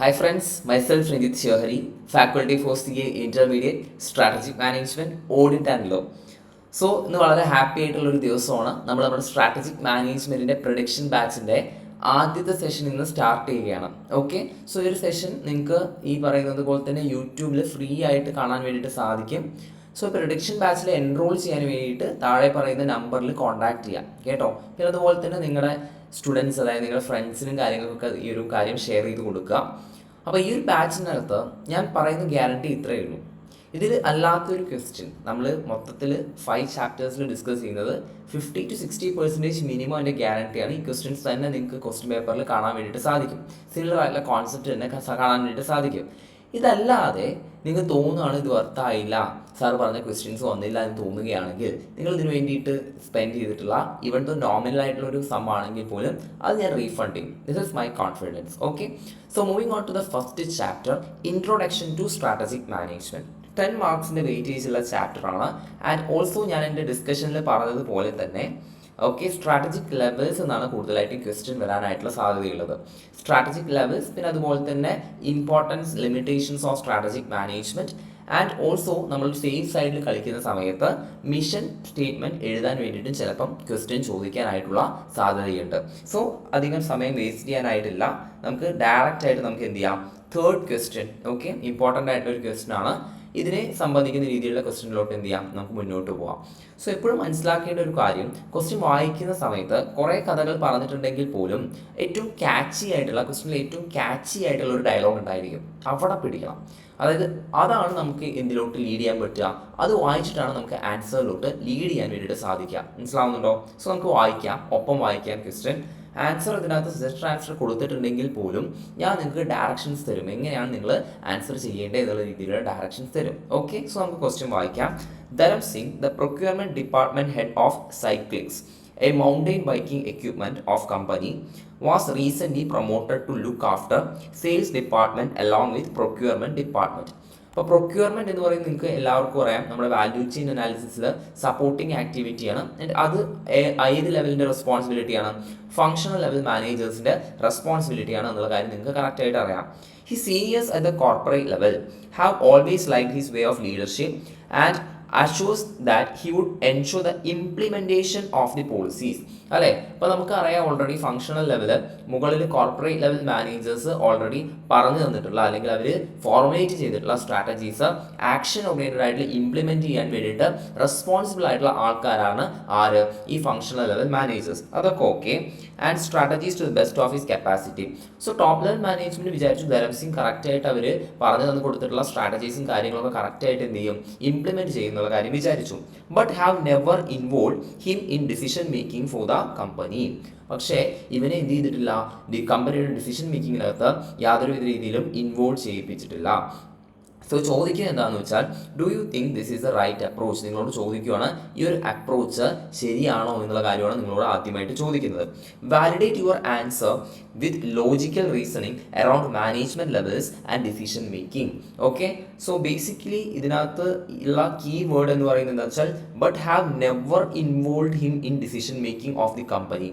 Hi friends, myself Ranjit Shahari, Faculty for CA Intermediate, Strategic Management, Audit and Law. So ഇന്ന് വളരെ happy ആയിട്ടുള്ളൊരു ദിവസമാണ്. നമ്മുടെ strategic മാനേജ്മെൻറ്റിൻ്റെ prediction ബാച്ചിൻ്റെ ആദ്യത്തെ സെഷൻ ഇന്ന് സ്റ്റാർട്ട് ചെയ്യുകയാണ്. ഓക്കെ, സോ ഈ ഒരു സെഷൻ നിങ്ങൾക്ക് ഈ പറയുന്നത് പോലെ തന്നെ യൂട്യൂബിൽ ഫ്രീ ആയിട്ട് കാണാൻ വേണ്ടിയിട്ട് സാധിക്കും. സോ പ്രൊഡിക്ഷൻ ബാച്ചിൽ എൻറോൾ ചെയ്യാൻ വേണ്ടിയിട്ട് താഴെ പറയുന്ന നമ്പറിൽ കോൺടാക്ട് ചെയ്യാം കേട്ടോ. പിന്നെ അതുപോലെ തന്നെ നിങ്ങളുടെ സ്റ്റുഡൻസ്, അതായത് നിങ്ങളുടെ ഫ്രണ്ട്സിനും കാര്യങ്ങൾക്കൊക്കെ ഈ ഒരു കാര്യം ഷെയർ ചെയ്ത് കൊടുക്കുക. അപ്പോൾ ഈ ഒരു ബാച്ചിനകത്ത് ഞാൻ പറയുന്ന ഗ്യാരണ്ടി ഇത്രയേ ഉള്ളൂ. ഇതിൽ അല്ലാത്തൊരു ക്വസ്റ്റ്യൻ നമ്മൾ മൊത്തത്തിൽ 5 ചാപ്റ്റേഴ്സിൽ ഡിസ്കസ് ചെയ്യുന്നത് 50-60% മിനിമം അതിൻ്റെ ഗ്യാരണ്ടിയാണ്. ഈ ക്വസ്റ്റ്യൻസ് തന്നെ നിങ്ങൾക്ക് ക്വസ്റ്റ്യൻ പേപ്പറിൽ കാണാൻ വേണ്ടിയിട്ട് സാധിക്കും. സിമിലർ ആയിട്ടുള്ള കോൺസെപ്റ്റ് തന്നെ കാണാൻ വേണ്ടിയിട്ട് സാധിക്കും. ഇതല്ലാതെ നിങ്ങൾക്ക് തോന്നുകയാണ് ഇത് വർത്തായില്ല, സാർ പറഞ്ഞ ക്വസ്റ്റ്യൻസ് വന്നില്ല എന്ന് തോന്നുകയാണെങ്കിൽ നിങ്ങൾ ഇതിന് വേണ്ടിയിട്ട് സ്പെൻഡ് ചെയ്തിട്ടുള്ള ഈവൻ ദോ നോമിനൽ ആയിട്ടുള്ള ഒരു സം ആണെങ്കിൽ പോലും അത് ഞാൻ റീഫണ്ട് ചെയ്യും. This is my confidence. Okay, so moving on to the first chapter, introduction to strategic management. 10 മാർക്സിൻ്റെ വെയിറ്റേജ് ഉള്ള ചാപ്റ്ററാണ്. ആൻഡ് ഓൾസോ ഞാൻ എൻ്റെ ഡിസ്കഷനിൽ പറഞ്ഞതുപോലെ തന്നെ ഓക്കെ, സ്ട്രാറ്റജിക് ലെവൽസ് എന്നാണ് കൂടുതലായിട്ടും ക്വസ്റ്റ്യൻ വരാനായിട്ടുള്ള സാധ്യതയുള്ളത്. സ്ട്രാറ്റജിക് ലെവൽസ്, പിന്നെ അതുപോലെ തന്നെ importance, limitations of strategic management, and also നമ്മൾ സേഫ് സൈഡിൽ കളിക്കുന്ന സമയത്ത് മിഷൻ സ്റ്റേറ്റ്മെൻറ്റ് എഴുതാൻ വേണ്ടിയിട്ടും ചിലപ്പം ക്വസ്റ്റ്യൻ ചോദിക്കാനായിട്ടുള്ള സാധ്യതയുണ്ട്. സോ അധികം സമയം വേസ്റ്റ് ചെയ്യാനായിട്ടില്ല, നമുക്ക് ഡയറക്റ്റ് ആയിട്ട് നമുക്ക് എന്ത് ചെയ്യാം, തേർഡ് ക്വസ്റ്റ്യൻ. ഓക്കെ, ഇമ്പോർട്ടൻ്റ് ആയിട്ടൊരു ക്വസ്റ്റ്യൻ ആണ്. ഇതിനെ സംബന്ധിക്കുന്ന രീതിയിലുള്ള ക്വസ്റ്റ്യനിലോട്ട് എന്ത് ചെയ്യാം, നമുക്ക് മുന്നോട്ട് പോകാം. സോ എപ്പോഴും മനസ്സിലാക്കേണ്ട ഒരു കാര്യം, ക്വസ്റ്റ്യൻ വായിക്കുന്ന സമയത്ത് കുറേ കഥകൾ പറഞ്ഞിട്ടുണ്ടെങ്കിൽ പോലും ഏറ്റവും ക്യാച്ചി ആയിട്ടുള്ള ക്വസ്റ്റ്യനിൽ ഏറ്റവും ക്യാച്ചി ആയിട്ടുള്ള ഒരു ഡയലോഗ് ഉണ്ടായിരിക്കും, അവിടെ പിടിക്കണം. അതായത് അതാണ് നമുക്ക് എന്തിലോട്ട് ലീഡ് ചെയ്യാൻ പറ്റുക, അത് വായിച്ചിട്ടാണ് നമുക്ക് ആൻസറിലോട്ട് ലീഡ് ചെയ്യാൻ വേണ്ടിയിട്ട് സാധിക്കുക. മനസ്സിലാവുന്നുണ്ടോ? സോ നമുക്ക് വായിക്കാം, ഒപ്പം വായിക്കാം ക്വസ്റ്റ്യൻ. ആൻസർ ഇതിനകത്ത് സജസ്റ്റഡ് ആൻസർ കൊടുത്തിട്ടുണ്ടെങ്കിൽ പോലും ഞാൻ നിങ്ങൾക്ക് ഡയറക്ഷൻസ് തരും, എങ്ങനെയാണ് നിങ്ങൾ ആൻസർ ചെയ്യേണ്ടത് എന്നുള്ള രീതിയിലുള്ള ഡയറക്ഷൻസ് തരും. ഓക്കെ, സോ നമുക്ക് ക്വസ്റ്റ്യൻ വായിക്കാം. Dharam Singh, the procurement department head of Cyclix, a mountain biking equipment of company, was recently promoted to look after sales department along with procurement department. അപ്പോൾ പ്രൊക്യൂർമെൻറ്റ് എന്ന് പറയുന്നത് നിങ്ങൾക്ക് എല്ലാവർക്കും അറിയാം, നമ്മുടെ വാല്യൂ ചെയിൻ അനാലിസിസിൽ സപ്പോർട്ടിങ് ആക്ടിവിറ്റിയാണ്. ആൻഡ് അത് ഏത് ലെവലിൻ്റെ റെസ്പോൺസിബിലിറ്റിയാണ്, ഫങ്ഷണൽ ലെവൽ മാനേജേഴ്സിൻ്റെ റെസ്പോൺസിബിലിറ്റിയാണ് എന്നുള്ള കാര്യം നിങ്ങൾക്ക് കറക്റ്റായിട്ട് അറിയാം. His seniors at the corporate level have always liked his way of leadership and assures that he would ensure the implementation of the policies. അല്ലേ, ഇപ്പോൾ നമുക്കറിയാം ഓൾറെഡി ഫങ്ഷണൽ ലെവല് മുകളിൽ കോർപ്പറേറ്റ് ലെവൽ മാനേജേഴ്സ് ഓൾറെഡി പറഞ്ഞു തന്നിട്ടുള്ള അല്ലെങ്കിൽ അവർ formulate ചെയ്തിട്ടുള്ള strategies action oriented ആയിട്ട് ഇംപ്ലിമെൻറ്റ് ചെയ്യാൻ വേണ്ടിയിട്ട് റെസ്പോൺസിബിൾ ആയിട്ടുള്ള ആൾക്കാരാണ് ആര്, ഈ ഫങ്ഷണൽ ലെവൽ മാനേജേഴ്സ്. അതൊക്കെ okay. And strategies to the best of his capacity. So top level management വിചാരിച്ചു ധരം സിംഗ് കറക്റ്റായിട്ട് അവർ പറഞ്ഞു തന്നു കൊടുത്തിട്ടുള്ള സ്ട്രാറ്റജീസും കാര്യങ്ങളൊക്കെ കറക്റ്റായിട്ട് എന്ത് ചെയ്യും, ഇംപ്ലിമെൻറ്റ് ചെയ്യുന്നുള്ള കാര്യം വിചാരിച്ചു. But have never involve him in decision making for the company. പക്ഷേ ഇവനെ എന്ത് ചെയ്തിട്ടില്ല, ദി കമ്പനിയുടെ ഡിസിഷൻ മേക്കിങ്ങിനകത്ത് യാതൊരുവിധ രീതിയിലും ഇൻവോൾവ് ചെയ്യിപ്പിച്ചിട്ടില്ല. സോ ചോദിക്കുന്നത് എന്താണെന്ന് വെച്ചാൽ, do you think this is the right approach? നിങ്ങളോട് ചോദിക്കുകയാണ് ഈ ഒരു അപ്രോച്ച് ശരിയാണോ എന്നുള്ള കാര്യമാണ് നിങ്ങളോട് ആദ്യമായിട്ട് ചോദിക്കുന്നത്. Validate your answer with logical reasoning around management levels and decision making. Okay, so basically ഇതിനകത്ത് ഉള്ള കീ വേർഡ് എന്ന് പറയുന്നത് എന്താ വെച്ചാൽ, but have never involve him in decision making of the company.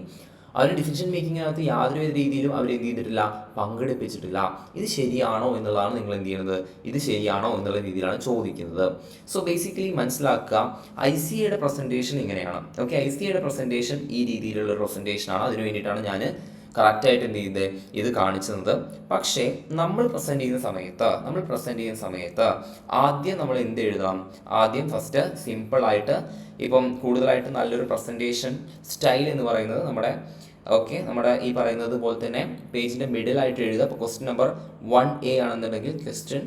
അവർ ഡിസിഷൻ മേക്കിങ്ങിനകത്ത് യാതൊരു രീതിയിലും അവർ എന്ത് ചെയ്തിട്ടില്ല, പങ്കെടുപ്പിച്ചിട്ടില്ല. ഇത് ശരിയാണോ എന്നുള്ളതാണ് നിങ്ങൾ എന്ത് ചെയ്യുന്നത്, ഇത് ശരിയാണോ എന്നുള്ള രീതിയിലാണ് ചോദിക്കുന്നത്. സോ ബേസിക്കലി മനസ്സിലാക്കുക, ICAയുടെ പ്രസൻറ്റേഷൻ ഇങ്ങനെയാണ്. ഓക്കെ, ICAയുടെ പ്രസൻറ്റേഷൻ ഈ രീതിയിലുള്ള പ്രസൻറ്റേഷനാണ്. അതിന് വേണ്ടിയിട്ടാണ് ഞാൻ കറക്റ്റായിട്ട് എന്ത് ചെയ്തത്, ഇത് കാണിച്ചത്. പക്ഷേ നമ്മൾ പ്രസൻറ്റ് ചെയ്യുന്ന സമയത്ത് ആദ്യം നമ്മൾ എന്ത് എഴുതാം, ആദ്യം ഫസ്റ്റ് സിമ്പിളായിട്ട്, ഇപ്പം കൂടുതലായിട്ട് നല്ലൊരു പ്രസൻറ്റേഷൻ സ്റ്റൈൽ എന്ന് പറയുന്നത് നമ്മുടെ ഈ പറയുന്നത് പോലെ തന്നെ പേജിൻ്റെ മിഡിലായിട്ട് എഴുതുക. അപ്പോൾ ക്വസ്റ്റ്യൻ നമ്പർ 1A ആണെന്നുണ്ടെങ്കിൽ ക്വസ്റ്റ്യൻ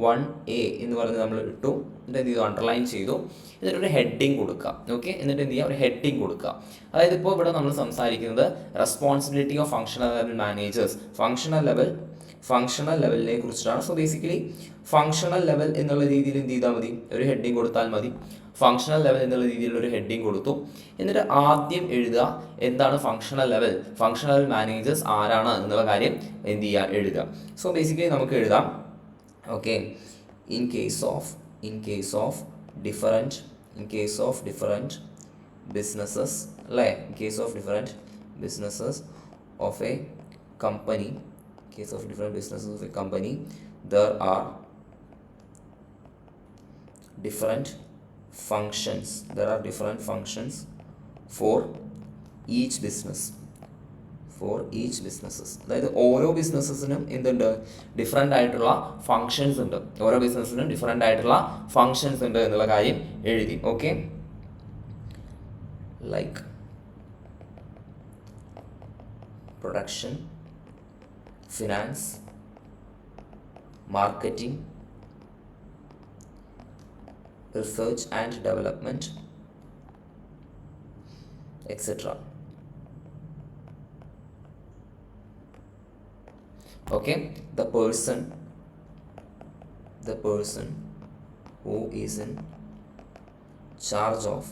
1A എന്ന് പറഞ്ഞ് നമ്മൾ ഇട്ടു. എന്നിട്ട് എന്ത് ചെയ്തു, അണ്ടർലൈൻ ചെയ്തു. എന്നിട്ടൊരു ഹെഡിങ് കൊടുക്കുക. ഓക്കെ, എന്നിട്ട് എന്ത് ചെയ്യുക, ഒരു ഹെഡിങ് കൊടുക്കുക. അതായത് ഇപ്പോൾ ഇവിടെ നമ്മൾ സംസാരിക്കുന്നത് responsibility of functional level managers, functional ലെവലിനെ കുറിച്ചിട്ടാണ്. സോ ബേസിക്കലി ഫങ്ഷണൽ ലെവൽ എന്നുള്ള രീതിയിൽ എന്ത് ചെയ്താൽ മതി, ഒരു ഹെഡിങ് കൊടുത്താൽ മതി. ഫങ്ഷണൽ ലെവൽ എന്നുള്ള രീതിയിലുള്ള ഒരു ഹെഡിങ് കൊടുത്തു. എന്നിട്ട് ആദ്യം എഴുതുക എന്താണ് ഫങ്ഷണൽ ലെവൽ മാനേജേഴ്സ് ആരാണ് എന്നുള്ള കാര്യം എന്ത് ചെയ്യുക, എഴുതുക. സോ ബേസിക്കലി നമുക്ക് എഴുതാം, okay, in case of different businesses, അല്ലേ, in case of different businesses of a company case of different businesses of a company, there are different functions. There are different functions for each business. For each businesses. അതായത് ഓരോ ബിസിനസ്സിനും എന്തുണ്ട്, different ആയിട്ടുള്ള functions ഉണ്ട്. ഓരോ ബിസിനസ്സിനും different ആയിട്ടുള്ള functions ഉണ്ട് എന്നുള്ള കാര്യം എഴുതി. Okay, like production, finance, marketing, research and development, etcetera. Okay, the person who is in charge of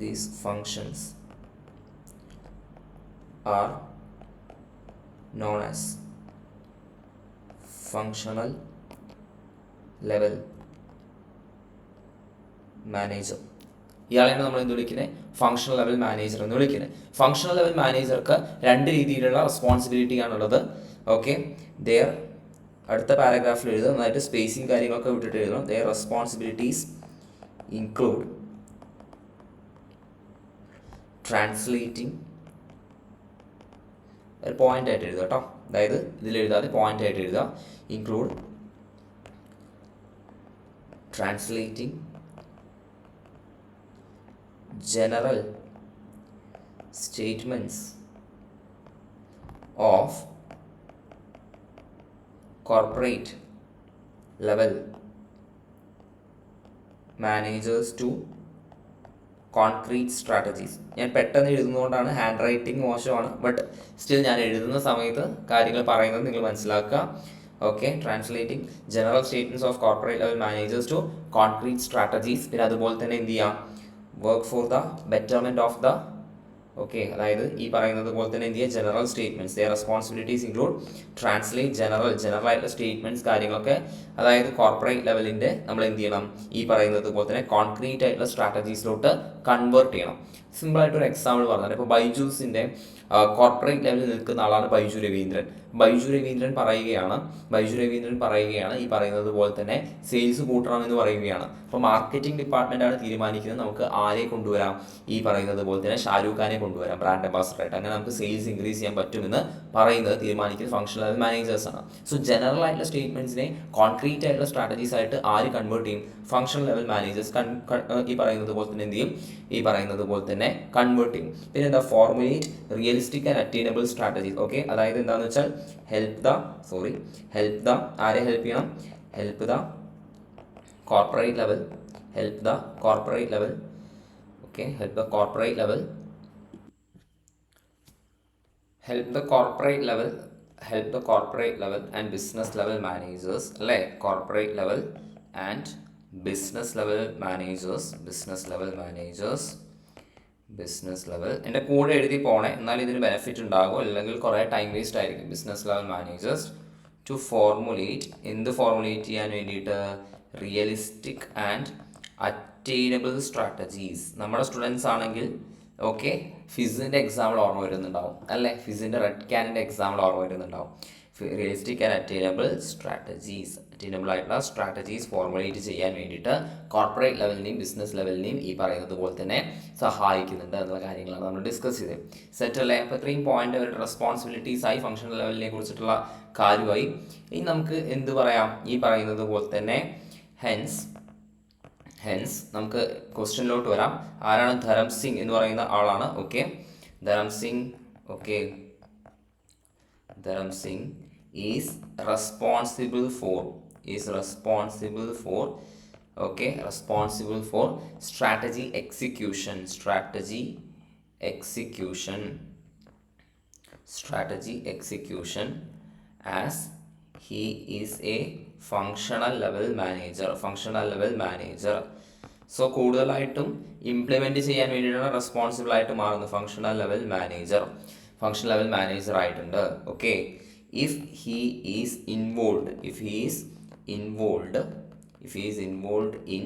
these functions are known as functional level manager. ഇയാളെയാണ് നമ്മൾ എന്ത് വിളിക്കുന്നത്, ഫങ്ഷണൽ ലെവൽ മാനേജർ എന്ന് വിളിക്കുന്നത്. ഫങ്ഷണൽ ലെവൽ മാനേജർക്ക് രണ്ട് രീതിയിലുള്ള റെസ്പോൺസിബിലിറ്റി ആണുള്ളത്. Okay, there അടുത്ത പാരഗ്രാഫിൽ എഴുതുക, നന്നായിട്ട് സ്പേസിങ് കാര്യങ്ങളൊക്കെ വിട്ടിട്ട് എഴുതണം. ദെയർ റെസ്പോൺസിബിലിറ്റീസ് ഇൻക്ലൂഡ് ട്രാൻസ്ലേറ്റിംഗ്, ഒരു പോയിന്റ് ആയിട്ട് എഴുതുക കേട്ടോ, അതായത് ഇതിൽ എഴുതാതെ പോയിന്റ് ആയിട്ട് എഴുതുക. Include translating general statements of corporate level managers to concrete strategies. ഞാൻ പെട്ടെന്ന് എഴുതുന്നതുകൊണ്ടാണ്, ഹാൻഡ് റൈറ്റിംഗ് മോശമാണ്, ബട്ട് സ്റ്റിൽ ഞാൻ എഴുതുന്ന സമയത്ത് കാര്യങ്ങൾ പറയുന്നത് നിങ്ങൾ മനസ്സിലാക്കുക. Okay, translating general statements of corporate level managers to concrete strategies. പിന്നെ അതുപോലെ തന്നെ എന്ത് ചെയ്യാം, work for the betterment of the, okay, അതായത് ഈ പറയുന്നത് പോലെ തന്നെ എന്ത് ചെയ്യുക, general statements, their responsibilities include translate general ആയിട്ടുള്ള സ്റ്റേറ്റ്മെൻറ്റ്സ് കാര്യങ്ങളൊക്കെ, അതായത് കോർപ്പറേറ്റ് ലെവലിൻ്റെ നമ്മൾ എന്ത് ചെയ്യണം, ഈ പറയുന്നത് പോലെ തന്നെ കോൺക്രീറ്റ് ആയിട്ടുള്ള സ്ട്രാറ്റജീസിലോട്ട് കൺവേർട്ട് ചെയ്യണം. സിമ്പിളായിട്ടൊരു എക്സാമ്പിൾ പറഞ്ഞാൽ, ഇപ്പോൾ ബൈജൂസിൻ്റെ കോർപ്പറേറ്റ് ലെവലിൽ നിൽക്കുന്ന ആളാണ് ബൈജു രവീന്ദ്രൻ. ബൈജു രവീന്ദ്രൻ പറയുകയാണ് ഈ പറയുന്നത് പോലെ തന്നെ സെയിൽസ് കൂട്ടണമെന്ന് പറയുകയാണ്. അപ്പോൾ മാർക്കറ്റിംഗ് ഡിപ്പാർട്ട്മെൻറ്റാണ് തീരുമാനിക്കുന്നത് നമുക്ക് ആരെ കൊണ്ടുവരാം, ഈ പറയുന്നത് പോലെ തന്നെ ഷാരൂഖ് ഖാനെ കൊണ്ടുവരാം ബ്രാൻഡ് അംബാസഡറായിട്ട്. അങ്ങനെ നമുക്ക് സെയിൽസ് ഇൻക്രീസ് ചെയ്യാൻ പറ്റുമെന്ന് തീരുമാനിക്കുന്നത് ഫങ്ഷണൽ ലെവൽ മാനേജേഴ്സാണ്. സോ ജനറൽ ആയിട്ടുള്ള സ്റ്റേറ്റ്മെൻറ്റ്സിനെ കോൺക്രീറ്റ് ആയിട്ടുള്ള സ്ട്രാറ്റജീസ് ആയിട്ട് ആര് കൺവേർട്ട് ചെയ്യും, ഫങ്ഷണൽ ലെവൽ മാനേജേഴ്സ് ഈ പറയുന്നത് പോലെ തന്നെ എന്ത് ചെയ്യും, ഈ പറയുന്നത് പോലെ തന്നെ കൺവേർട്ട് ചെയ്യും. പിന്നെ എന്താ, formulate realistic and attainable strategies. Okay, അതായത് എന്താണെന്ന് വെച്ചാൽ ഹെൽപ്പ് ദ ആരെ ഹെൽപ്പ് ചെയ്യണം, help the corporate level okay, help the corporate level and business level managers, അല്ലേ, corporate level and business level എൻ്റെ കൂടെ എഴുതി പോണേ, എന്നാൽ ഇതിന് ബെനിഫിറ്റ് ഉണ്ടാകും, അല്ലെങ്കിൽ കുറേ ടൈം വേസ്റ്റ് ആയിരിക്കും. Business level managers to formulate ചെയ്യാൻ വേണ്ടിയിട്ട് റിയലിസ്റ്റിക് ആൻഡ് അറ്റൈനബിൾ സ്ട്രാറ്റജീസ്. നമ്മുടെ സ്റ്റുഡൻസ് ആണെങ്കിൽ ഓക്കെ, ഫിസിൻ്റെ എക്സാമ്പിൾ ഓർമ്മ വരുന്നുണ്ടാവും, അല്ലേ, ഫിസിൻ്റെ റെഡ് ക്യാനിൻ്റെ എക്സാമ്പിൾ ഓർമ്മ വരുന്നുണ്ടാവും. റിയലിസ്റ്റിക് ആൻഡ് അറ്റൈനബിൾ ആയിട്ടുള്ള സ്ട്രാറ്റജീസ് ഫോർമുലേറ്റ് ചെയ്യാൻ വേണ്ടിയിട്ട് കോർപ്പറേറ്റ് ലെവലിനെയും ബിസിനസ് ലെവലിനെയും ഈ പറയുന്നത് പോലെ തന്നെ സഹായിക്കുന്നുണ്ട് എന്നുള്ള കാര്യങ്ങളാണ് നമ്മൾ ഡിസ്കസ് ചെയ്തത്. സെറ്റ് അല്ലേ? അപ്പോൾ ഇത്രയും പോയിന്റ് അവരുടെ റെസ്പോൺസിബിലിറ്റീസായി ഫങ്ഷണൽ ലെവലിനെ കുറിച്ചിട്ടുള്ള കാര്യമായി. ഇനി നമുക്ക് എന്ത് പറയാം, ഈ പറയുന്നത് പോലെ തന്നെ ഹെൻസ് നമുക്ക് ക്വസ്റ്റ്യനിലോട്ട് വരാം. ആരാണ് ധരം സിംഗ് എന്ന് പറയുന്ന ആളാണ്. Okay, ധരം Singh is responsible for strategy execution as he is a functional level manager. So കൂടുതലായിട്ടും ഇംപ്ലിമെൻറ്റ് ചെയ്യാൻ വേണ്ടിയിട്ടാണ് റെസ്പോൺസിബിൾ ആയിട്ട് മാറുന്നത് ഫങ്ഷണൽ ലെവൽ മാനേജർ ആയിട്ടുണ്ട്. Okay, if he is involved in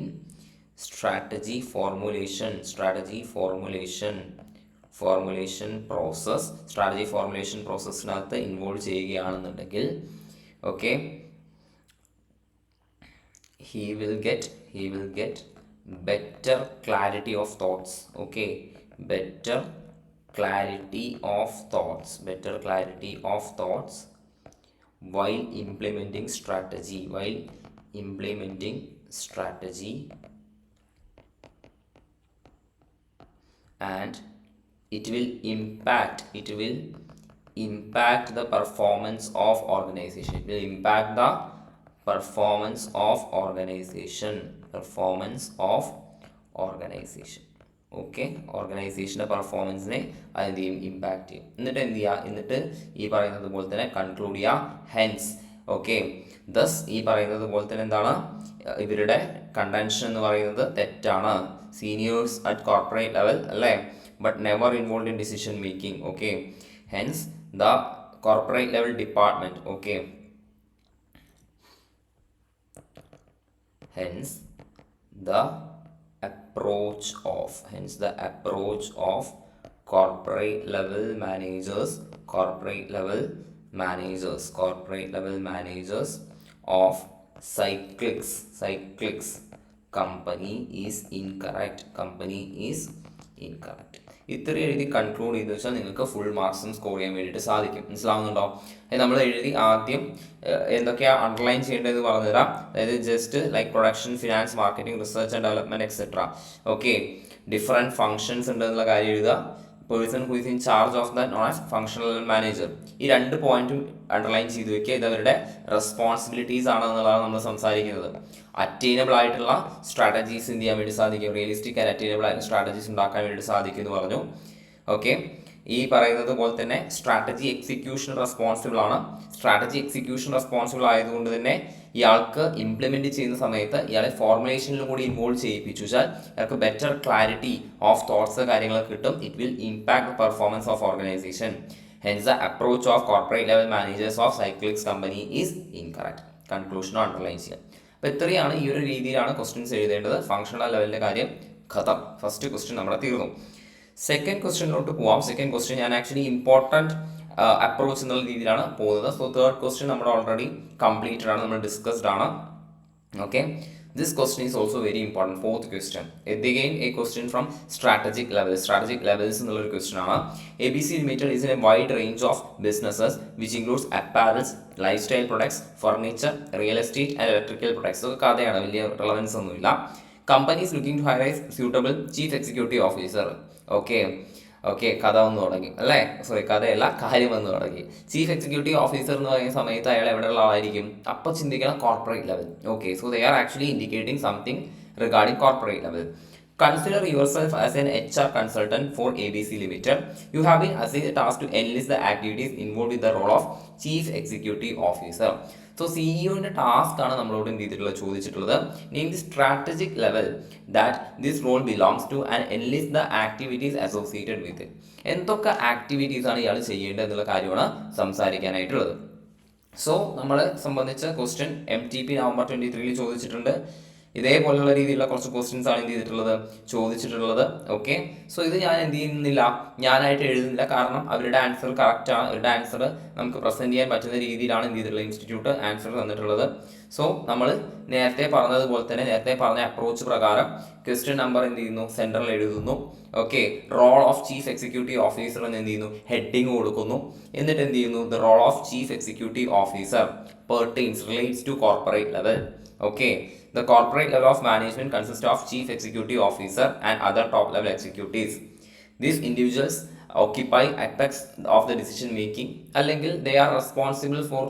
strategy formulation strategy formulation പ്രോസസ്സിനകത്ത് ഇൻവോൾവ് ചെയ്യുകയാണെന്നുണ്ടെങ്കിൽ okay he will get better clarity of thoughts. Okay, better clarity of thoughts while implementing strategy and it will impact the performance of organization. It will impact the performance of organization. Okay, ഓർഗനൈസേഷൻ്റെ പെർഫോമൻസിനെ അതെന്ത് ചെയ്യും, impact ചെയ്യും. എന്നിട്ട് എന്ത് ചെയ്യുക, എന്നിട്ട് ഈ പറയുന്നത് പോലെ തന്നെ കൺക്ലൂഡ് ചെയ്യുക. ഹെൻസ് ഓക്കെ ദസ് ഈ പറയുന്നത് പോലെ തന്നെ എന്താണ് ഇവരുടെ കണ്ടൻഷൻ എന്ന് പറയുന്നത് തെറ്റാണ്. സീനിയേഴ്സ് അറ്റ് കോർപ്പറേറ്റ് ലെവൽ അല്ലേ, but never involve in decision making. Okay, hence the corporate level department. Okay, hence the approach of corporate level managers of cyclics company is incorrect. ഇത്രയും എഴുതി കൺക്ലൂഡ് ചെയ്ത് വെച്ചാൽ നിങ്ങൾക്ക് full മാർക്സും score ചെയ്യാൻ വേണ്ടിയിട്ട് സാധിക്കും. മനസ്സിലാവുന്നുണ്ടോ? നമ്മൾ എഴുതി ആദ്യം എന്തൊക്കെയാണ് അണ്ടർലൈൻ ചെയ്യേണ്ടതെന്ന് പറഞ്ഞുതരാം. അതായത് just like production, finance, marketing, research and development etcetera. Okay, different functions ഉണ്ടെന്നുള്ള കാര്യം എഴുതുക. Person who is in charge of the known as functional manager. ഈ 2 പോയിന്റും അണ്ടർലൈൻ ചെയ്ത് വെക്കുക. ഇത് അവരുടെ റെസ്പോൺസിബിലിറ്റീസ് ആണെന്നുള്ളതാണ് നമ്മൾ സംസാരിക്കുന്നത്. അറ്റൈനബിൾ ആയിട്ടുള്ള സ്ട്രാറ്റജീസ് എന്ത് ചെയ്യാൻ വേണ്ടി സാധിക്കും, റിയലിസ്റ്റിക് ആൻഡ് അറ്റൈനബിൾ ആയിട്ടുള്ള സ്ട്രാറ്റജീസ് ഉണ്ടാക്കാൻ വേണ്ടി സാധിക്കും എന്ന് പറഞ്ഞു. ഓക്കെ, ഈ പറയുന്നത് പോലെ തന്നെ സ്ട്രാറ്റജി എക്സിക്യൂഷൻ റെസ്പോൺസിബിൾ ആണ്. സ്ട്രാറ്റജി എക്സിക്യൂഷൻ റെസ്പോൺസിബിൾ ആയതുകൊണ്ട് തന്നെ ഇയാൾക്ക് ഇംപ്ലിമെൻറ്റ് ചെയ്യുന്ന സമയത്ത് ഇയാളെ ഫോർമുലേഷനിലും കൂടി ഇൻവോൾവ് ചെയ്യിപ്പിച്ചു വെച്ചാൽ ഇയാൾക്ക് ബെറ്റർ ക്ലാരിറ്റി ഓഫ് തോട്ട്സ് കാര്യങ്ങളൊക്കെ കിട്ടും. It will impact the performance of organization. Hence the approach of corporate level managers of Cyclix company is incorrect. കൺക്ലൂഷനോ അണ്ടർലൈൻ ചെയ്യാം. അപ്പോൾ ഇത്രയാണ്, ഈ ഒരു രീതിയിലാണ് ക്വസ്റ്റ്യൻസ് എഴുതേണ്ടത്. ഫങ്ഷണൽ ലെവലിൻ്റെ കാര്യം ഖതം. ഫസ്റ്റ് ക്വസ്റ്റ്യൻ നമ്മുടെ തീർന്നു. സെക്കൻഡ് ക്വസ്റ്റ്യനിലോട്ട് പോവാം. സെക്കൻഡ് ക്വസ്റ്റ്യൻ ഞാൻ ആക്ച്വലി ഇമ്പോർട്ടൻറ്റ് അപ്രോച്ച് എന്നുള്ള രീതിയിലാണ് പോകുന്നത്. സോ തേർഡ് ക്വസ്റ്റ്യൻ നമ്മുടെ ഓൾറെഡി കംപ്ലീറ്റഡ് ആണ്, നമ്മൾ ഡിസ്കസ്ഡ് ആണ്. Okay, this question is also very important. Fourth question, again a question from strategic levels എന്നുള്ളൊരു ക്വസ്റ്റ്യൻ ആണ്. ABC Limited is in a wide range of businesses which includes apparels, lifestyle products, furniture, real estate and electrical products. So കഥയാണ്, വലിയ relevance ഒന്നുമില്ല. Company is looking to hire a suitable chief executive officer. Okay, കഥ വന്നു തുടങ്ങി അല്ലേ, sorry കഥയല്ല, കാര്യം വന്നു തുടങ്ങി. ചീഫ് എക്സിക്യൂട്ടീവ് ഓഫീസർ എന്ന് പറയുന്ന സമയത്ത് അയാൾ എവിടെയുള്ള ആളായിരിക്കും? അപ്പോൾ ചിന്തിക്കണം corporate level. Okay, so they are actually indicating something regarding corporate level. Consider yourself as an HR consultant for ABC Limited. You have been assigned the task to enlist the activities involved with the role of Chief Executive Officer. So സിഇഒൻ്റെ task ആണ് നമ്മളോട് എന്ത് ചെയ്തിട്ടുള്ളത്, ചോദിച്ചിട്ടുള്ളത്. Name the strategic level that this role belongs to and enlist the activities associated with. എന്തൊക്കെ activities ആണ് ഇയാൾ ചെയ്യേണ്ടത് എന്നുള്ള കാര്യമാണ് സംസാരിക്കാനായിട്ടുള്ളത്. സോ നമ്മളെ സംബന്ധിച്ച ക്വസ്റ്റ്യൻ MTP November 23 ചോദിച്ചിട്ടുണ്ട്. ഇതേപോലെയുള്ള രീതിയിലുള്ള കുറച്ച് ക്വസ്റ്റ്യൻസ് ആണ് എന്ത് ചെയ്തിട്ടുള്ളത്, ചോദിച്ചിട്ടുള്ളത്. ഓക്കെ, സോ ഇത് ഞാൻ എന്ത് ചെയ്യുന്നില്ല, ഞാനായിട്ട് എഴുതുന്നില്ല. കാരണം അവരുടെ ആൻസർ കറക്റ്റാണ്. അവരുടെ ആൻസർ നമുക്ക് പ്രസൻറ്റ് ചെയ്യാൻ പറ്റുന്ന രീതിയിലാണ് എന്ത് ചെയ്തിട്ടുള്ളത്, ഇൻസ്റ്റിറ്റ്യൂട്ട് ആൻസർ തന്നിട്ടുള്ളത്. സോ നമ്മൾ നേരത്തെ പറഞ്ഞതുപോലെ തന്നെ, നേരത്തെ പറഞ്ഞ അപ്രോച്ച് പ്രകാരം ക്വസ്റ്റ്യൻ നമ്പർ എന്ത് ചെയ്യുന്നു, സെൻട്രൽ എഴുതുന്നു. Okay, role of chief executive officer എന്ന് എന്ത് ചെയ്യുന്നു, ഹെഡിങ് കൊടുക്കുന്നു. എന്നിട്ട് എന്ത് ചെയ്യുന്നു, the role of chief executive officer pertains, relates to corporate level. Okay, the corporate level of management consists of chief executive officer and other top level executives. These individuals occupy apex of the decision making, അല്ലെങ്കിൽ they are responsible for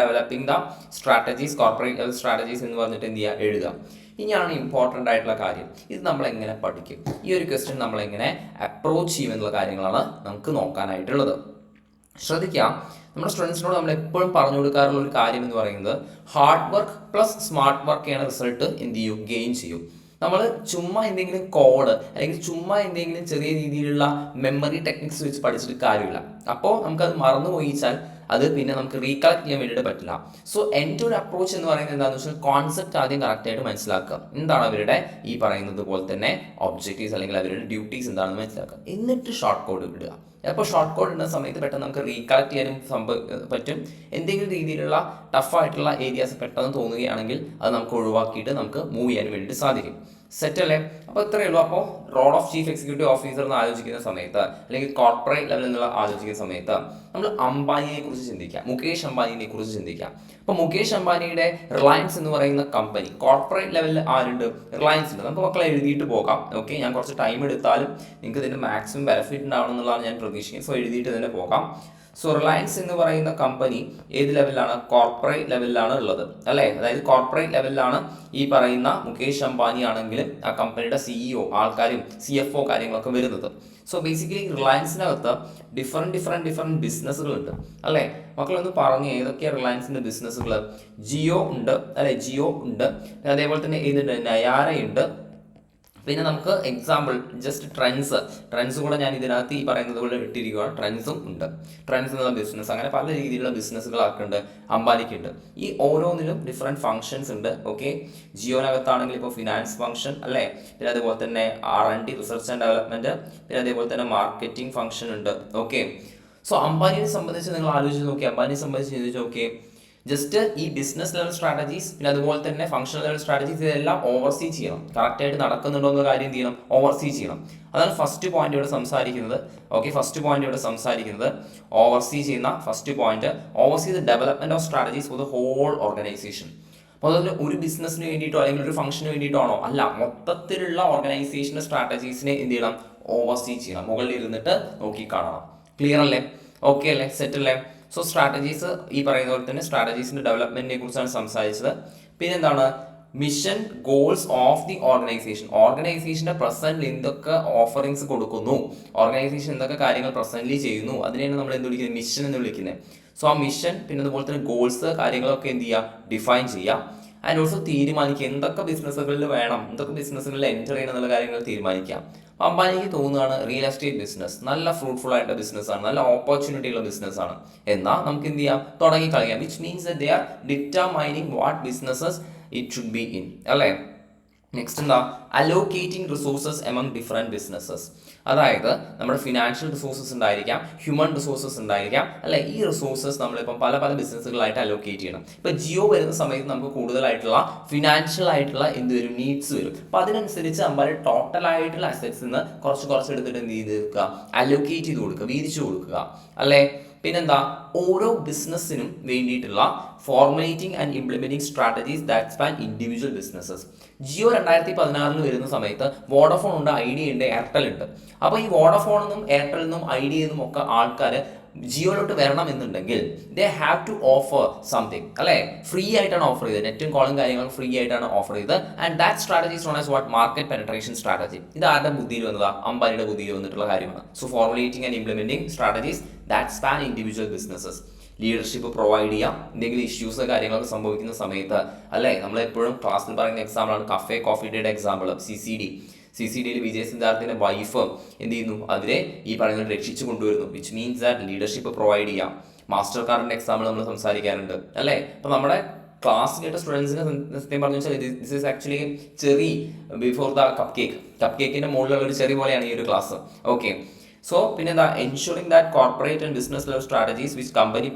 developing the strategies, corporate level strategies എന്ന് പറഞ്ഞിട്ട് എന്ത് ചെയ്യുക, എഴുതുക. ഇനിയാണ് important ആയിട്ടുള്ള കാര്യം. ഇത് നമ്മളെങ്ങനെ പഠിക്കും, ഈ ഒരു ക്വസ്റ്റ്യൻ നമ്മളെങ്ങനെ അപ്രോച്ച് ചെയ്യും എന്നുള്ള കാര്യങ്ങളാണ് നമുക്ക് നോക്കാനായിട്ടുള്ളത്. ശ്രദ്ധിക്കാം, നമ്മുടെ സ്റ്റുഡൻസിനോട് നമ്മൾ എപ്പോഴും പറഞ്ഞു കൊടുക്കാറുള്ള ഒരു കാര്യം എന്ന് പറയുന്നത് ഹാർഡ് വർക്ക് പ്ലസ് സ്മാർട്ട് വർക്കാണ് റിസൾട്ട് എന്ത് ചെയ്യും, ഗെയിൻ ചെയ്യും. നമ്മൾ ചുമ്മാ എന്തെങ്കിലും കോഡ് അല്ലെങ്കിൽ ചുമ്മാ എന്തെങ്കിലും ചെറിയ രീതിയിലുള്ള മെമ്മറി ടെക്നിക്സ് വെച്ച് പഠിച്ചിട്ട് കാര്യമില്ല. അപ്പോൾ നമുക്കത് മറന്നു പോയിച്ചാൽ അത് പിന്നെ നമുക്ക് റീകളക്ട് ചെയ്യാൻ വേണ്ടിയിട്ട് പറ്റില്ല. സോ എൻ്റെ ഒരു അപ്രോച്ച് എന്ന് പറയുന്നത് എന്താണെന്ന് വെച്ചാൽ കോൺസെപ്റ്റ് ആദ്യം കറക്റ്റായിട്ട് മനസ്സിലാക്കുക, എന്താണ് അവരുടെ ഈ പറയുന്നത് പോലെ തന്നെ ഒബ്ജക്റ്റീവ്സ് അല്ലെങ്കിൽ അവരുടെ ഡ്യൂട്ടീസ് എന്താണെന്ന് മനസ്സിലാക്കുക, എന്നിട്ട് ഷോർട്ട് കോഡ് ഇടുക. അപ്പോൾ ഷോർട്ട് കോഡ് ഇടുന്ന സമയത്ത് പെട്ടെന്ന് നമുക്ക് റീകളക്ട് ചെയ്യാനും പറ്റും. എന്തെങ്കിലും രീതിയിലുള്ള ടഫായിട്ടുള്ള ഏരിയാസ് പെട്ടെന്ന് തോന്നുകയാണെങ്കിൽ അത് നമുക്ക് ഒഴിവാക്കിയിട്ട് നമുക്ക് മൂവ് ചെയ്യാൻ വേണ്ടിയിട്ട് സാധിക്കും. സെറ്റ് അല്ലേ? അപ്പോൾ ഇത്രയേ ഉള്ളൂ. അപ്പോൾ role of chief executive officer എന്ന് ആലോചിക്കുന്ന സമയത്ത് അല്ലെങ്കിൽ കോർപ്പറേറ്റ് ലെവലിൽ നിന്നുള്ള ആലോചിക്കുന്ന സമയത്ത് നമ്മൾ അംബാനിയെ കുറിച്ച് ചിന്തിക്കാം, മുകേഷ് അംബാനിയെ കുറിച്ച് ചിന്തിക്കാം. അപ്പോൾ മുകേഷ് അംബാനിയുടെ റിലയൻസ് എന്ന് പറയുന്ന കമ്പനി കോർപ്പറേറ്റ് ലെവലിൽ ആരുണ്ട്? റിലയൻസ് ഉണ്ട്. നമുക്ക് മക്കളെ എഴുതിയിട്ട് പോകാം. ഓക്കെ, ഞാൻ കുറച്ച് ടൈം എടുത്താലും നിങ്ങൾക്ക് ഇതിൻ്റെ മാക്സിമം ബെനിഫിറ്റ് ഉണ്ടാവണം എന്നുള്ളതാണ് ഞാൻ പ്രതീക്ഷിക്കുന്നത്. സോ എഴുതിയിട്ട് തന്നെ പോകാം. സോ റിലയൻസ് എന്ന് പറയുന്ന കമ്പനി ഏത് ലെവലിലാണ്? കോർപ്പറേറ്റ് ലെവലിലാണ് ഉള്ളത് അല്ലേ? അതായത് കോർപ്പറേറ്റ് ലെവലിലാണ് ഈ പറയുന്ന മുകേഷ് അംബാനി ആണെങ്കിലും ആ കമ്പനിയുടെ CEO ആൾക്കാരും CFO കാര്യങ്ങളൊക്കെ വരുന്നത്. സോ ബേസിക്കലി റിലയൻസിനകത്ത് ഡിഫറെൻറ്റ് ബിസിനസ്സുകളുണ്ട് അല്ലേ? മക്കളൊന്ന് പറഞ്ഞ് ഏതൊക്കെയാണ് റിലയൻസിൻ്റെ ബിസിനസ്സുകൾ? ജിയോ ഉണ്ട് അല്ലേ? ജിയോ ഉണ്ട്. അതേപോലെ തന്നെ ഏതുണ്ട്? നയാരയുണ്ട്. പിന്നെ നമുക്ക് എക്സാമ്പിൾ ജസ്റ്റ് ട്രെൻഡ്സ് കൂടെ ഞാൻ ഇതിനകത്ത് ഈ പറയുന്നത് പോലെ ഇട്ടിരിക്കുകയാണ്. ട്രെൻഡ്സും ഉണ്ട്. ട്രെൻഡ്സ് എന്നുള്ള ബിസിനസ്, അങ്ങനെ പല രീതിയിലുള്ള ബിസിനസ്സുകളൊക്കെ ഉണ്ട് അംബാനിക്കുണ്ട്. ഈ ഓരോന്നിലും ഡിഫറെൻറ്റ് ഫങ്ഷൻസ് ഉണ്ട്. ഓക്കെ, ജിയോനകത്താണെങ്കിൽ ഇപ്പോൾ ഫിനാൻസ് ഫംഗ്ഷൻ അല്ലേ, പിന്നെ അതേപോലെ തന്നെ R&D റിസർച്ച് ആൻഡ് ഡെവലപ്മെൻറ്റ്, പിന്നെ അതേപോലെ തന്നെ മാർക്കറ്റിംഗ് ഫംഗ്ഷൻ ഉണ്ട്. ഓക്കെ, സോ അംബാനിയെ സംബന്ധിച്ച് നിങ്ങൾ ആലോചിച്ച് നോക്കി, അംബാനിയെ സംബന്ധിച്ച് ചിന്തിച്ച് നോക്കിയേ, ജസ്റ്റ് ഈ ബിസിനസ് ലെവൽ സ്ട്രാറ്റജീസ് പിന്നെ അതുപോലെ തന്നെ ഫംഗ്ഷണൽ ലെവൽ സ്ട്രാറ്റജീസ് ഇതെല്ലാം ഓവർസീ ചെയ്യണം. കറക്റ്റായിട്ട് നടക്കുന്നുണ്ടോ എന്ന കാര്യം ചെയ്യണം, ഓവർസീ ചെയ്യണം. അതാണ് ഫസ്റ്റ് പോയിന്റ് ഇവിടെ സംസാരിക്കുന്നത്. ഓക്കെ, ഫസ്റ്റ് പോയിന്റ് ഇവിടെ സംസാരിക്കുന്നത് ഓവർസീ ചെയ്യുന്ന first point, oversee the development of strategies for the whole organisation. അപ്പോൾ അതിൽ ഒരു ബിസിനസ്സിന് വേണ്ടിയിട്ടോ അല്ലെങ്കിൽ ഒരു ഫംഗ്ഷന് വേണ്ടിയിട്ടോ ആണോ? അല്ല, മൊത്തത്തിലുള്ള ഓർഗനൈസേഷൻ്റെ സ്ട്രാറ്റജീസിനെ എന്ത് ചെയ്യണം? ഓവർസീ ചെയ്യണം. മുകളിൽ ഇരുന്നിട്ട് നോക്കി കാണണം. ക്ലിയർ അല്ലേ? ഓക്കെ അല്ലേ? സെറ്റ് അല്ലേ? സോ സ്ട്രാറ്റജീസ് ഈ പറയുന്ന പോലെ തന്നെ സ്ട്രാറ്റജീസിൻ്റെ ഡെവലപ്മെൻറ്റിനെ കുറിച്ചാണ് സംസാരിച്ചത്. പിന്നെ എന്താണ്? മിഷൻ ഗോൾസ് ഓഫ് ദി ഓർഗനൈസേഷൻ്റെ പ്രസന്റിൽ എന്തൊക്കെ ഓഫറിങ്സ് കൊടുക്കുന്നു, ഓർഗനൈസേഷൻ എന്തൊക്കെ കാര്യങ്ങൾ പ്രസന്റ്ലി ചെയ്യുന്നു, അതിനെയാണ് നമ്മൾ എന്ത് വിളിക്കുന്നത്? മിഷൻ എന്ന് വിളിക്കുന്നത്. സോ ആ മിഷൻ പിന്നെ അതുപോലെ തന്നെ ഗോൾസ് കാര്യങ്ങളൊക്കെ എന്ത് ചെയ്യുക? ഡിഫൈൻ ചെയ്യുക. ആൻഡ് ഓൾസോ തീരുമാനിക്കുക എന്തൊക്കെ ബിസിനസ്സുകളിൽ വേണം, എന്തൊക്കെ ബിസിനസ്സുകളിൽ എൻ്റർ ചെയ്യണം എന്നുള്ള കാര്യങ്ങൾ തീരുമാനിക്കാം. അംബാനിക്ക് തോന്നുകയാണ് റിയൽ എസ്റ്റേറ്റ് ബിസിനസ് നല്ല ഫ്രൂട്ട്ഫുൾ ആയിട്ടുള്ള ബിസിനസ്സാണ്, നല്ല ഓപ്പർച്യൂണിറ്റി ഉള്ള ബിസിനസ്സാണ്. എന്നാൽ നമുക്ക് എന്ത് ചെയ്യാം? തുടങ്ങി കളിക്കാം. Which means they are determining what businesses it should be in അല്ലേ? നെക്സ്റ്റ് എന്താ? Allocating resources among different businesses. അതായത് നമ്മുടെ ഫിനാൻഷ്യൽ റിസോഴ്സസ് ഉണ്ടായിരിക്കാം, ഹ്യൂമൻ റിസോഴ്സസ് ഉണ്ടായിരിക്കാം അല്ലെ? ഈ റിസോഴ്സസ് നമ്മളിപ്പം പല ബിസിനസ്സുകളായിട്ട് അലോക്കേറ്റ് ചെയ്യണം. ഇപ്പം ജിയോ വരുന്ന സമയത്ത് നമുക്ക് കൂടുതലായിട്ടുള്ള ഫിനാൻഷ്യൽ ആയിട്ടുള്ള എന്ത് വരും? നീഡ്സ് വരും. അപ്പം അതിനനുസരിച്ച് നമ്മൾ ടോട്ടലായിട്ടുള്ള അസറ്റ്സ് നിന്ന് കുറച്ച് എടുത്തിട്ട് എന്ത് ചെയ്ത് വെക്കുക? അലോക്കേറ്റ് ചെയ്ത് കൊടുക്കുക, വീതിച്ചു കൊടുക്കുക അല്ലേ? പിന്നെന്താ? ഓരോ ബിസിനസ്സിനും വേണ്ടിയിട്ടുള്ള formulating and implementing strategies that span individual businesses. Jio 2016 വരുന്ന സമയത്ത് വോഡഫോൺ ഉണ്ട്, ഐഡിയ ഉണ്ട്, എയർടെൽ ഉണ്ട്. അപ്പോൾ ഈ വോഡഫോണിൽ നിന്നും എയർടെലിൽ നിന്നും ഐഡിയയിൽ നിന്നും ഒക്കെ ആൾക്കാർ ജിയോയിലോട്ട് വരണം എന്നുണ്ടെങ്കിൽ they have to offer something അല്ലേ? ഫ്രീ ആയിട്ടാണ് ഓഫർ ചെയ്തത്, നെറ്റും കോളും കാര്യങ്ങളും ഫ്രീ ആയിട്ടാണ് ഓഫർ ചെയ്തത്. And that strategy is known as what? Market penetration strategy. ഇത് ആരുടെ ബുദ്ധിയിൽ വന്നതാ? അംബാനിയുടെ ബുദ്ധിയിൽ വന്നിട്ടുള്ള കാര്യമാണ്. So formulating and implementing strategies that span individual businesses. Leadership provide ചെയ്യാം, എന്തെങ്കിലും ഇഷ്യൂസ് കാര്യങ്ങളൊക്കെ സംഭവിക്കുന്ന സമയത്ത് അല്ലേ? നമ്മൾ എപ്പോഴും ക്ലാസ്സിൽ പറയുന്ന എക്സാമ്പിളാണ് കോഫി ഡേയുടെ എക്സാമ്പിൾ. CCDയിൽ വിജയ് സിദ്ധാർത്ഥിൻ്റെ വൈഫ് എന്ത് ചെയ്യുന്നു? അതിനെ ഈ പറയുന്നത് രക്ഷിച്ചു കൊണ്ടുവരുന്നു. Which means that leadership provide ചെയ്യാം. മാസ്റ്റർ കാർഡിൻ്റെ എക്സാമ്പിൾ നമ്മൾ സംസാരിക്കാറുണ്ട് അല്ലേ? അപ്പോൾ നമ്മുടെ ക്ലാസ് കേട്ട സ്റ്റുഡൻസിന് സത്യം പറഞ്ഞു വെച്ചാൽ this is actually cherry before the cup കേക്കിൻ്റെ മുകളിലുള്ള ഒരു ചെറി പോലെയാണ് ഈ ഒരു ക്ലാസ്. ഓക്കെ, സോ പിന്നെന്താ? Ensuring that corporate and business level strategies which company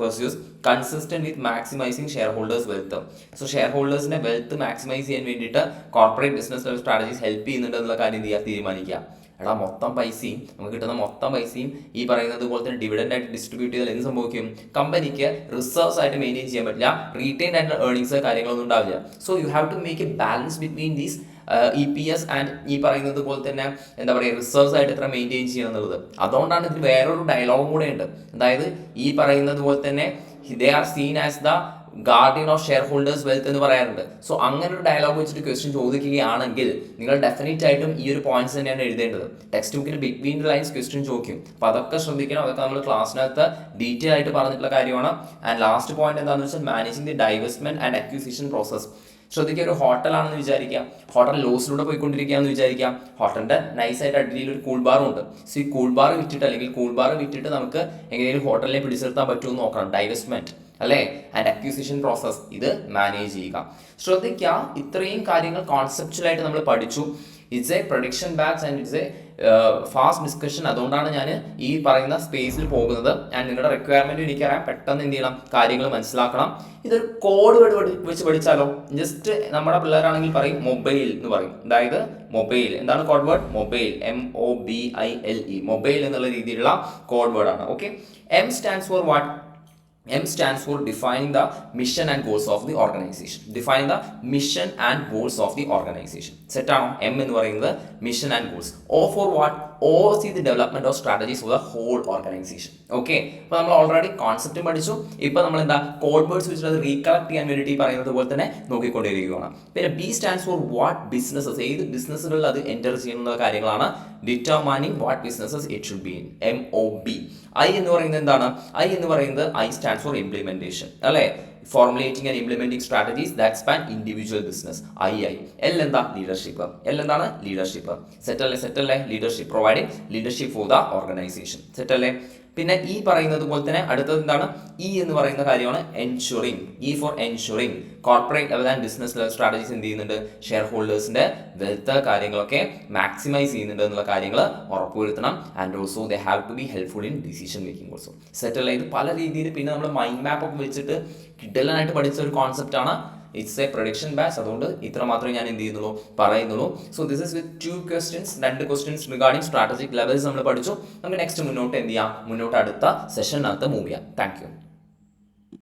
pursues consistent with maximising share holders wealth. So share ഹോൾഡേഴ്സിന്റെ വെൽത്ത് മാക്സിമൈസ് ചെയ്യാൻ വേണ്ടിയിട്ട് corporate business level strategies help ചെയ്യുന്നുണ്ട് എന്നുള്ള കാര്യം തീരുമാനിക്കുക. എടാ, മൊത്തം പൈസയും നമുക്ക് കിട്ടുന്ന മൊത്തം പൈസയും ഈ പറയുന്നത് പോലെ തന്നെ ഡിവിഡൻഡ് ആയിട്ട് ഡിസ്ട്രിബ്യൂട്ട് ചെയ്താൽ എന്ത് സംഭവിക്കും? കമ്പനിക്ക് റിസർവ്സ് ആയിട്ട് മെയിൻറ്റെയിൻ ചെയ്യാൻ പറ്റില്ല, റീറ്റെയിൻ ആയിട്ടുള്ള ഏർണിങ്സ് കാര്യങ്ങളൊന്നും ഉണ്ടാവില്ല. So you have to make a balance between these EPS and ഈ പറയുന്നത് പോലെ തന്നെ എന്താ പറയുക റിസർവ്സ് ആയിട്ട് എത്ര മെയിൻറ്റെയിൻ ചെയ്യണം എന്നുള്ളത്. അതുകൊണ്ടാണ് ഇതിന് വേറൊരു ഡയലോഗും കൂടെ ഉണ്ട്. അതായത് ഈ പറയുന്നത് പോലെ തന്നെ they are seen as the guardian of share holders wealth എന്ന് പറയാറുണ്ട്. സോ അങ്ങനെ ഒരു ഡയലോഗ് വെച്ചിട്ട് ക്വസ്റ്റ്യൻ ചോദിക്കുകയാണെങ്കിൽ നിങ്ങൾ ഡെഫിനറ്റ് ആയിട്ടും ഈ ഒരു പോയിന്റ്സ് തന്നെയാണ് എഴുതേണ്ടത്. ടെക്സ്റ്റ് ബുക്കിൽ ബിറ്റ്വീൻ ദ ലൈൻസ് ക്വസ്റ്റ്യൻ ചോദിക്കും. അപ്പോൾ അതൊക്കെ ശ്രദ്ധിക്കണം. അതൊക്കെ നമ്മൾ ക്ലാസ്സിനകത്ത് ഡീറ്റെയിൽ ആയിട്ട് പറഞ്ഞിട്ടുള്ള കാര്യമാണ്. ആൻഡ് ലാസ്റ്റ് പോയിന്റ് എന്താണെന്ന് വെച്ചാൽ managing the divestment and acquisition process. ശ്രദ്ധിക്കുക, ഒരു ഹോട്ടലാണെന്ന് വിചാരിക്കാം, ഹോട്ടൽ ലോസിലൂടെ പോയിക്കൊണ്ടിരിക്കുകയെന്ന് വിചാരിക്കാം. ഹോട്ടലിൻ്റെ നൈസായിട്ട് അടിയിൽ ഒരു കൂൾ ബാറും ഉണ്ട്. സോ ഈ കൂൾ ബാർ വിറ്റിട്ട് അല്ലെങ്കിൽ കൂൾ ബാർ വിറ്റിട്ട് നമുക്ക് എങ്ങനെയും ഹോട്ടലിനെ പിടിച്ചെടുത്താൻ പറ്റുമെന്ന് നോക്കണം. ഡൈവെസ്റ്റ്മെന്റ് അല്ലേ, ആൻഡ് അക്വിസിഷൻ പ്രോസസ് ഇത് മാനേജ് ചെയ്യുക. ശ്രദ്ധിക്കുക, ഇത്രയും കാര്യങ്ങൾ കോൺസെപ്ച്വലായിട്ട് നമ്മൾ പഠിച്ചു. It's a production batch and it's A fast discussion. അതുകൊണ്ടാണ് ഞാൻ ഈ പറയുന്ന സ്പേസിൽ പോകുന്നത്. ആൻഡ് നിങ്ങളുടെ റിക്വയർമെൻറ്റ് എനിക്കറിയാം, പെട്ടെന്ന് എന്ത് ചെയ്യണം, കാര്യങ്ങൾ മനസ്സിലാക്കണം. ഇതൊരു കോഡ് വേർഡ് വെച്ച് പഠിച്ചാലോ? ജസ്റ്റ് നമ്മുടെ പിള്ളേരാണെങ്കിൽ പറയും മൊബൈൽ എന്ന് പറയും. അതായത് മൊബൈൽ എന്താണ് code word? Mobile, MOBILE, mobile എന്നുള്ള രീതിയിലുള്ള കോഡ് വേർഡാണ്. Okay, M stands for what? M stands for defining the mission and goals of the organization. Defining the mission and goals of the organization. Set ആണോ? M എന്ന് പറയുന്നത് mission and goals. O for what? O is the development of strategies for the whole organization. Okay, അപ്പോൾ നമ്മൾ already കോൺസെപ്റ്റും പഠിച്ചു. ഇപ്പോൾ നമ്മൾ എന്താ code words വെച്ചിട്ട് അത് റീകളക്ട് ചെയ്യാൻ വേണ്ടിയിട്ട് ഈ പറയുന്നത് പോലെ തന്നെ നോക്കിക്കൊണ്ടിരിക്കുകയാണ്. പിന്നെ B stands for what? Businesses. ഏത് ബിസിനസ്സുകളിൽ അത് എൻ്റർ ചെയ്യുന്ന കാര്യങ്ങളാണ്. Determining what businesses it should be in. MOB. I എന്ന് പറയുന്നത് എന്താണ്? I എന്ന് പറയുന്നത് I stands for implementation അല്ലേ, formulating and implementing strategies that span individual business. II. L എന്താ? ലീഡർഷിപ്പ്. L എന്താണ്? ലീഡർഷിപ്പ്. സെറ്റ് അല്ലേ? Leadership, providing leadership for the organisation. Set അല്ലേ? പിന്നെ ഈ പറയുന്നത് പോലെ തന്നെ അടുത്തത് എന്താണ്? ഇ എന്ന് പറയുന്ന കാര്യമാണ് ensuring. E for ensuring corporate level and business level strategies എന്ത് ചെയ്യുന്നുണ്ട്? ഷെയർ ഹോൾഡേഴ്സിന്റെ വെൽത്ത് കാര്യങ്ങളൊക്കെ മാക്സിമൈസ് ചെയ്യുന്നുണ്ട് എന്നുള്ള കാര്യങ്ങൾ ഉറപ്പുവരുത്തണം. And also they have to be helpful in decision making also. Set അല്ലേ? ഇത് പല രീതിയിൽ പിന്നെ നമ്മൾ മൈൻഡ് മാപ്പ് ഒക്കെ വെച്ചിട്ട് കിഡലായിട്ട് പഠിച്ച ഒരു കോൺസെപ്റ്റാണ്. It's a production batch. അതുകൊണ്ട് ഇത്ര മാത്രമേ ഞാൻ എന്ത് ചെയ്യുന്നുള്ളൂ, പറയുന്നുള്ളൂ. So this is with 2 questions, 2 questions regarding strategic levels നമ്മൾ പഠിച്ചു. നമുക്ക് നെക്സ്റ്റ് മുന്നോട്ട് എന്ത് ചെയ്യാം, മുന്നോട്ട് അടുത്ത സെഷനകത്ത് മൂവ് ചെയ്യാം. Thank U.